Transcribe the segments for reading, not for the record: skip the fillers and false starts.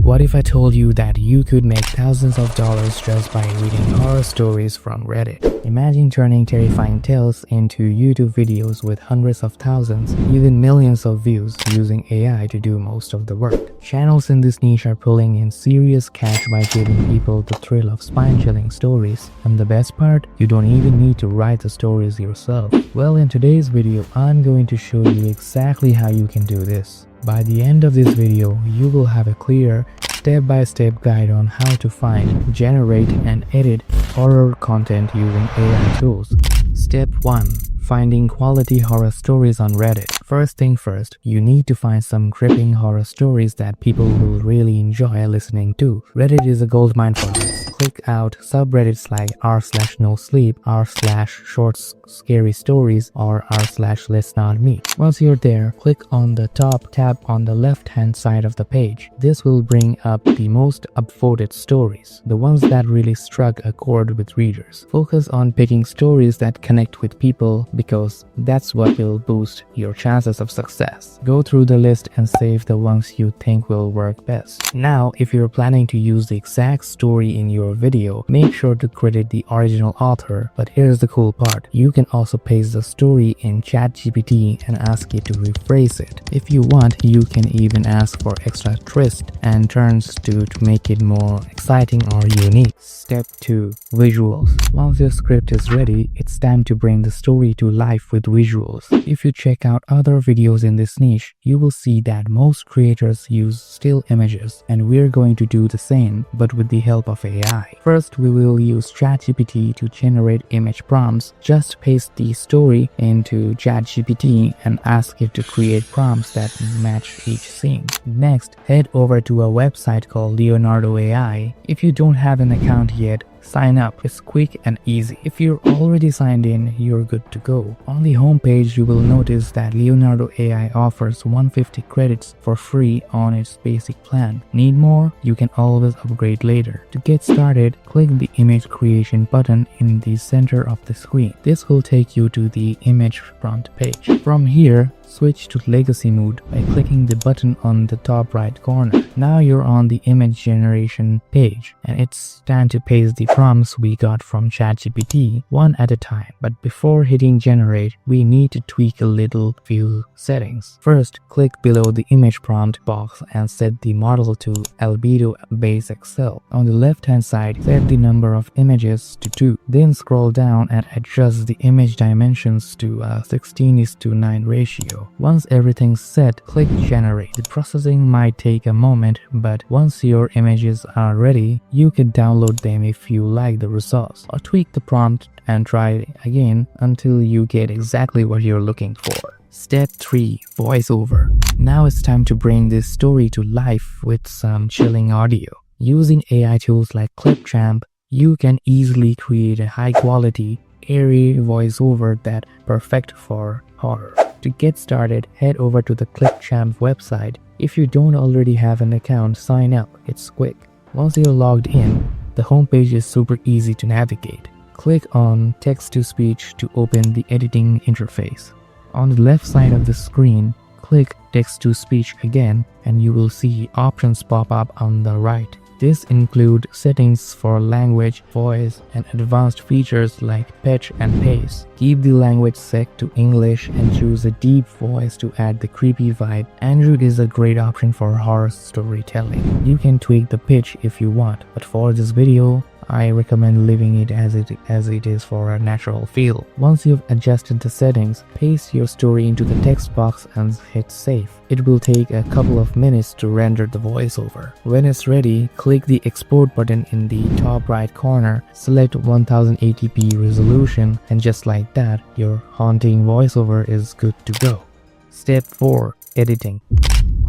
What if I told you that you could make thousands of dollars just by reading horror stories from Reddit? Imagine turning terrifying tales into YouTube videos with hundreds of thousands, even millions of views using AI to do most of the work. Channels in this niche are pulling in serious cash by giving people the thrill of spine-chilling stories. And the best part, you don't even need to write the stories yourself. Well, in today's video, I'm going to show you exactly how you can do this. By the end of this video, you will have a clear, step-by-step guide on how to find, generate, and edit horror content using AI tools. Step 1. Finding quality horror stories on Reddit. First thing first, you need to find some gripping horror stories that people will really enjoy listening to. Reddit is a goldmine for this. Click out subreddits like r/nosleep, r/short scary stories, or r/let's not meet. Once you're there, click on the top tab on the left hand side of the page. This will bring up the most upvoted stories, the ones that really struck a chord with readers. Focus on picking stories that connect with people because that's what will boost your chances of success. Go through the list and save the ones you think will work best. Now, if you're planning to use the exact story in your video, make sure to credit the original author. But here's the cool part. You can also paste the story in ChatGPT and ask it to rephrase it. If you want, you can even ask for extra twists and turns to make it more exciting or unique. Step 2. Visuals. Once your script is ready, it's time to bring the story to life with visuals. If you check out other videos in this niche, you will see that most creators use still images, and we're going to do the same, but with the help of AI. First, we will use ChatGPT to generate image prompts. Just paste the story into ChatGPT and ask it to create prompts that match each scene. Next, head over to a website called Leonardo AI. If you don't have an account yet, sign up. It's quick and easy. If you're already signed in, you're good to go. On the homepage, you will notice that Leonardo AI offers 150 credits for free on its basic plan. Need more? You can always upgrade later. To get started, click the image creation button in the center of the screen. This will take you to the image prompt page. From here, switch to legacy mode by clicking the button on the top right corner. Now you're on the image generation page, and it's time to paste the prompts we got from ChatGPT one at a time. But before hitting generate, we need to tweak a little few settings. First, click below the image prompt box and set the model to albedo base XL. On the left hand side, set the number of images to 2. Then scroll down and adjust the image dimensions to a 16:9 ratio. Once everything's set, click generate. The processing might take a moment, but once your images are ready, you can download them if you like the results, or tweak the prompt and try again until you get exactly what you're looking for. Step 3. Voiceover. Now it's time to bring this story to life with some chilling audio. Using AI tools like Clipchamp, you can easily create a high-quality, eerie voiceover that's perfect for horror. To get started, head over to the Clipchamp website. If you don't already have an account, sign up. It's quick. Once you're logged in, the homepage is super easy to navigate. Click on text-to-speech to open the editing interface. On the left side of the screen, click text-to-speech again, and you will see options pop up on the right. This includes settings for language, voice, and advanced features like pitch and pace. Keep the language set to English and choose a deep voice to add the creepy vibe. Android is a great option for horror storytelling. You can tweak the pitch if you want, but for this video, I recommend leaving it as it is for a natural feel. Once you've adjusted the settings, paste your story into the text box and hit save. It will take a couple of minutes to render the voiceover. When it's ready, click the export button in the top right corner, select 1080p resolution, and just like that, your haunting voiceover is good to go. Step 4. Editing.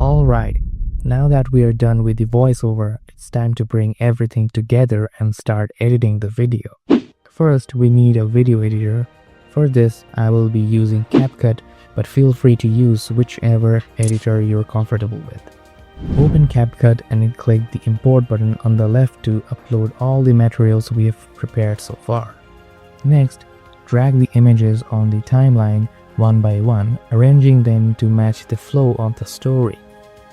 Alright, now that we are done with the voiceover, it's time to bring everything together and start editing the video. First, we need a video editor. For this, I will be using CapCut, but feel free to use whichever editor you're comfortable with. Open CapCut and click the import button on the left to upload all the materials we have prepared so far. Next, drag the images on the timeline one by one, arranging them to match the flow of the story.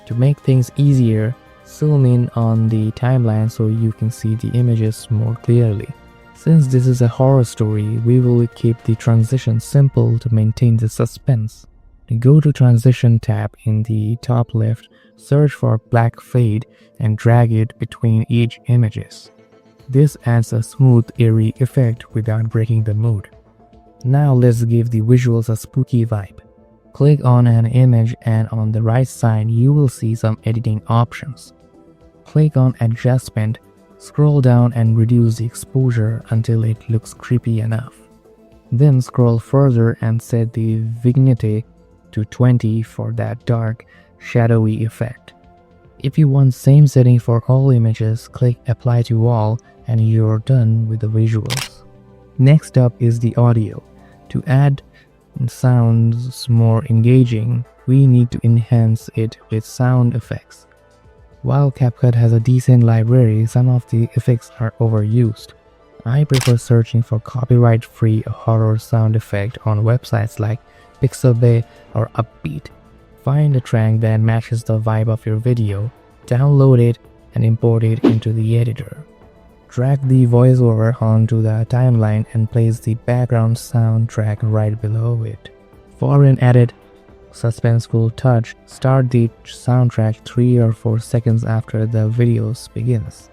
To make things easier, Zoom in on the timeline so you can see the images more clearly. Since this is a horror story, we will keep the transition simple to maintain the suspense. Go to Transition tab in the top left, search for Black Fade and drag it between each images. This adds a smooth, eerie effect without breaking the mood. Now let's give the visuals a spooky vibe. Click on an image and on the right side you will see some editing options. Click on Adjustment, scroll down and reduce the exposure until it looks creepy enough. Then scroll further and set the vignette to 20 for that dark, shadowy effect. If you want same setting for all images, click Apply to All and you're done with the visuals. Next up is the audio. To add sounds more engaging, we need to enhance it with sound effects. While CapCut has a decent library, some of the effects are overused. I prefer searching for copyright-free horror sound effect on websites like Pixabay or Upbeat. Find a track that matches the vibe of your video, download it, and import it into the editor. Drag the voiceover onto the timeline and place the background soundtrack right below it. For an added suspenseful touch, start the soundtrack 3 or 4 seconds after the video begins.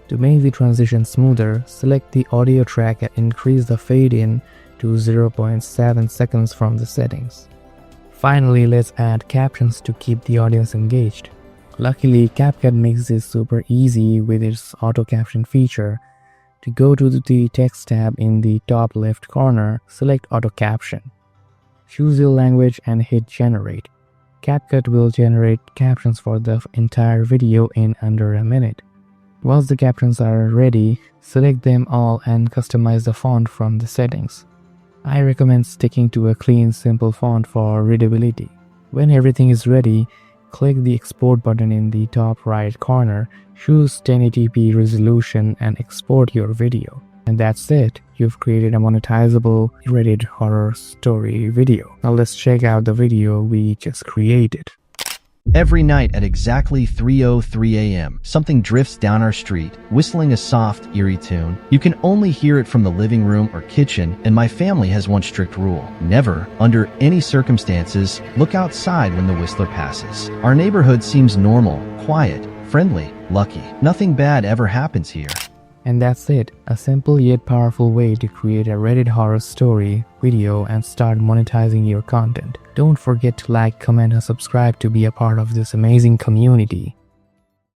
To make the transition smoother, select the audio track and increase the fade-in to 0.7 seconds from the settings. Finally, let's add captions to keep the audience engaged. Luckily, CapCut makes this super easy with its auto caption feature. To go to the text tab in the top left corner, select auto caption. Choose your language and hit generate. CapCut will generate captions for the entire video in under a minute. Once the captions are ready, select them all and customize the font from the settings. I recommend sticking to a clean, simple font for readability. When everything is ready, click the export button in the top right corner, choose 1080p resolution and export your video. And that's it. You've created a monetizable Reddit horror story video. Now let's check out the video we just created. Every night at exactly 3:03 a.m., something drifts down our street, whistling a soft, eerie tune. You can only hear it from the living room or kitchen, and my family has one strict rule. Never, under any circumstances, look outside when the whistler passes. Our neighborhood seems normal, quiet, friendly, lucky. Nothing bad ever happens here. And that's it, a simple yet powerful way to create a Reddit horror story video and start monetizing your content. Don't forget to like, comment and subscribe to be a part of this amazing community.